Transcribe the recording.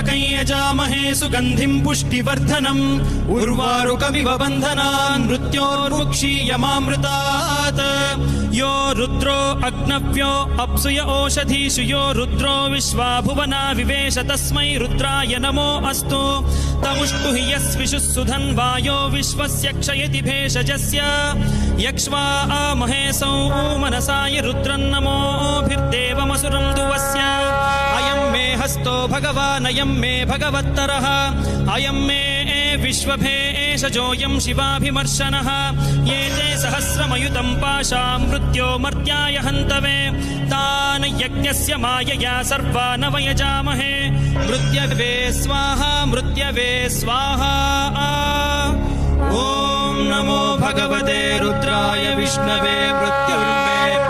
त्र्यम्बकं यजामहे सुगन्धिं पुष्टिवर्धनम् उर्वारुकमिव बन्धनान् मृत्योर्मुक्षीयमामृतात् यो रुद्रो अग्नव्यो अप्सुय ओषधीषु यो रुद्रो विश्वा भुवना विवेश तस्मै रुद्राय नमो अस्तु तमुष्टु हि यस्विषुः सुधन्वायो विश्वस्य क्षयति भेषजस्य यक्ष्वा महेशौ मनसाय रुद्रन्नमोभिर्देवमसुरं दुवस्य अयं मे हस्तो भगवान् अयं मे भगवत्तरः अयं मे विश्वभेषजोऽयं शिवाभिमर्शनः ये ते सहस्रमयुतं पाशां मृत्यो मर्त्याय हन्तवे तान् यज्ञस्य मायया सर्वान् वयजामहे मृत्यवे स्वाहा मृत्यवे स्वाहा ॐ नमो भगवते रुद्राय विष्णवे मृत्युर्मे